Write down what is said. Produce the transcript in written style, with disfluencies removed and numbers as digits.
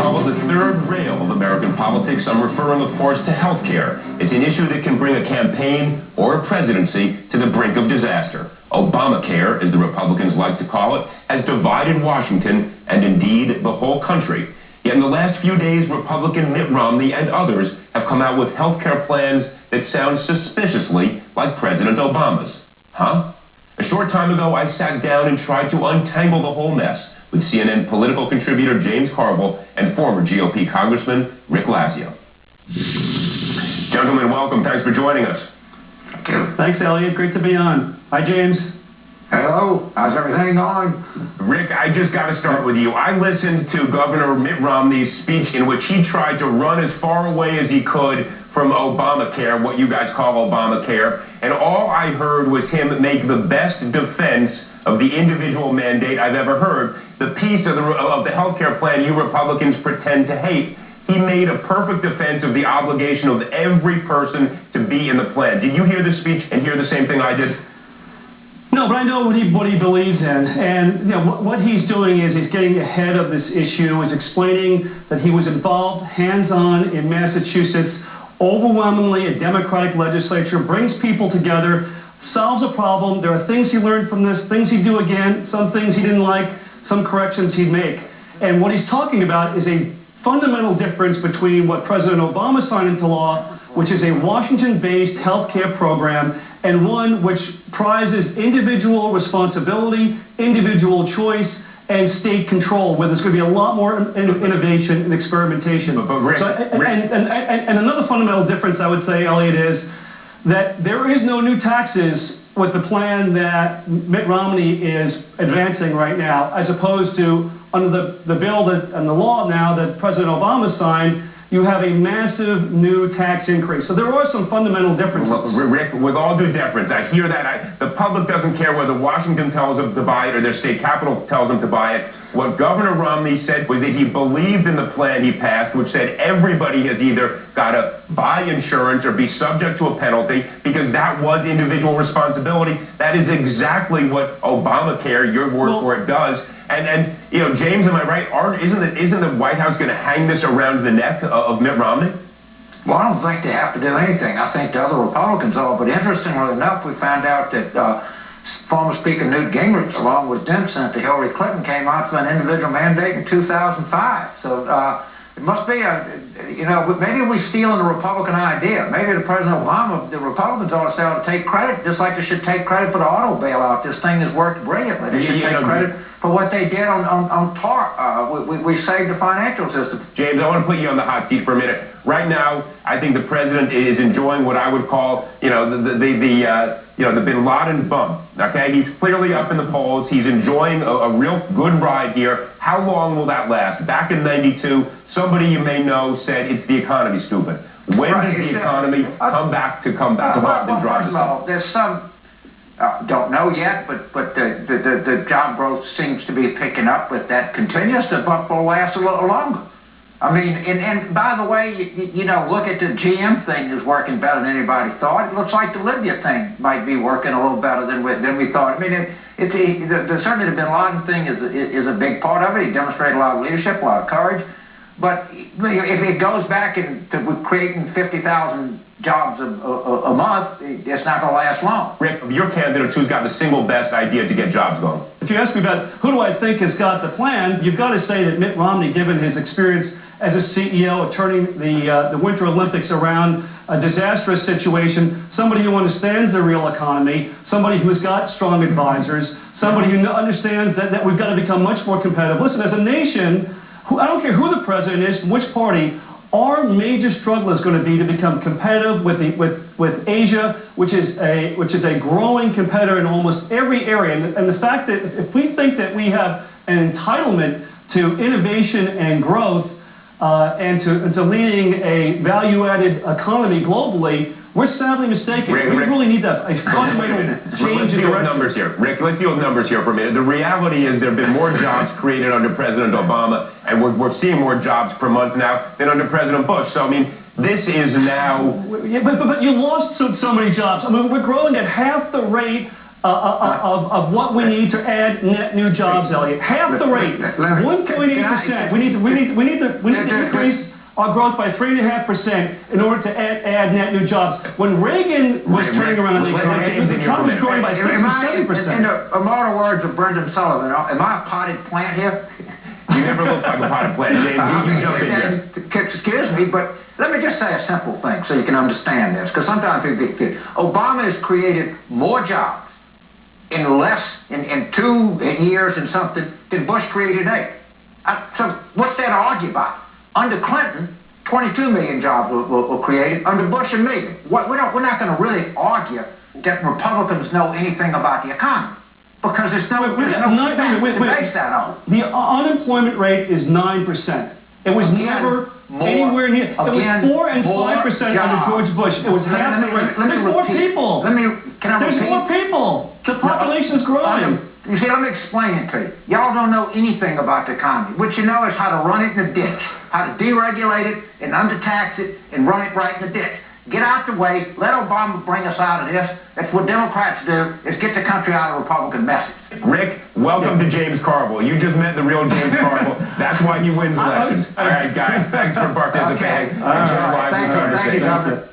call it the third rail of American politics. I'm referring, of course, to health care. It's an issue that can bring a campaign or a presidency to the brink of disaster. Obamacare, as the Republicans like to call it, has divided Washington and indeed the whole country. Yet in the last few days, Republican Mitt Romney and others have come out with health care plans that sound suspiciously like President Obama's. Huh? A short time ago, I sat down and tried to untangle the whole mess with CNN political contributor James Carville and former GOP Congressman Rick Lazio. Gentlemen, welcome. Thanks for joining us. Thank you. Thanks, Eliot. Great to be on. Hi, James. Hello. How's everything going? Rick, I just got to start with you. I listened to Governor Mitt Romney's speech in which he tried to run as far away as he could from Obamacare, what you guys call Obamacare, and all I heard was him make the best defense of the individual mandate I've ever heard. The piece of the health care plan you Republicans pretend to hate. He made a perfect defense of the obligation of every person to be in the plan. Did you hear the speech and hear the same thing I did? No, but I know what he believes in, and you know what he's doing is he's getting ahead of this issue. He's explaining that he was involved hands-on in Massachusetts, overwhelmingly a Democratic legislature, brings people together, solves a problem. There are things he learned from this, things he'd do again, some things he didn't like, some corrections he'd make. And what he's talking about is a fundamental difference between what President Obama signed into law, which is a Washington-based health care program, and one which prizes individual responsibility, individual choice, and state control, where there's going to be a lot more innovation and experimentation. But Rick, and another fundamental difference, I would say, Eliot, is that there is no new taxes with the plan that Mitt Romney is advancing right now, as opposed to under the bill and the law now that President Obama signed. You have a massive new tax increase. So there are some fundamental differences. Well, Rick, with all due deference, I hear that. The public doesn't care whether Washington tells them to buy it or their state capital tells them to buy it. What Governor Romney said was that he believed in the plan he passed, which said everybody has either got to buy insurance or be subject to a penalty, because that was individual responsibility. That is exactly what Obamacare, your word for it, does. And you know, James, am I right? Isn't the White House going to hang this around the neck of Mitt Romney? Well, I don't think they have to do anything. I think the other Republicans are. But interestingly enough, we found out that former Speaker Newt Gingrich, along with Dempsey to Hillary Clinton, came out for an individual mandate in 2005. So it must be maybe we're stealing the Republican idea. Maybe the President Obama, the Republicans ought to take credit, just like they should take credit for the auto bailout. This thing has worked brilliantly. They should take credit for what they did on TARP. We saved the financial system. James, I want to put you on the hot seat for a minute. Right now, I think the president is enjoying what I would call, the Bin Laden bump. Okay, he's clearly up in the polls. He's enjoying a real good ride here. How long will that last? Back in '92, somebody you may know said it's the economy, stupid. When does the economy come back and drive first of all, there's some. Don't know yet, but the job growth seems to be picking up. But that continues, the bump will last a little longer. I mean, and by the way, look at the GM thing is working better than anybody thought. It looks like the Libya thing might be working a little better than we thought. I mean, certainly the Bin Laden thing is a big part of it. He demonstrated a lot of leadership, a lot of courage. But if it goes back into creating 50,000 jobs a month, it's not going to last long. Rick, your candidate who's got the single best idea to get jobs going. If you ask me about who do I think has got the plan, you've got to say that Mitt Romney, given his experience as a CEO of turning the Winter Olympics around a disastrous situation, somebody who understands the real economy, somebody who's got strong advisors, somebody who understands that we've got to become much more competitive. Listen, as a nation, I don't care who the president is, from which party, our major struggle is going to be to become competitive with Asia, which is a growing competitor in almost every area. And the fact that if we think that we have an entitlement to innovation and growth and to leading a value-added economy globally, we're sadly mistaken. We really need a fundamental change in direction. Numbers here. Rick, let's deal with numbers here for a minute. The reality is there have been more jobs created under President Obama, and we're seeing more jobs per month now than under President Bush. So, I mean, this is now... Yeah, but you lost so many jobs. I mean, we're growing at half the rate of what we need to add net new jobs, Eliot. Half the rate, 1.8%. We need to increase our growth by 3.5% in order to add net new jobs. When Reagan was turning around the economy, the economy was growing by 6%. In the immortal words of Brendan Sullivan, am I a potted plant here? You never look like a potted plant, James. You jump in here. Excuse me, but let me just say a simple thing so you can understand this, because sometimes people get confused. Obama has created more jobs in 2 years and something than Bush created 8. So what's there to argue about? Under Clinton, 22 million jobs were created. Under Bush, 1 million. We're not going to really argue that Republicans know anything about the economy, because there's no to base that on. The unemployment rate is 9%. It was never anywhere near. It was 4 and 5% under George Bush. It was half the rate. There's more people. There's more people. The population's growing. You see, let me explain it to you. Y'all don't know anything about the economy. What you know is how to run it in the ditch, how to deregulate it and undertax it and run it right in the ditch. Get out the way. Let Obama bring us out of this. That's what Democrats do, is get the country out of Republican messes. Rick, welcome to James Carville. You just met the real James Carville. That's why you win elections. All right, guys. Thanks for participating. Okay. All right. Thank you, Governor.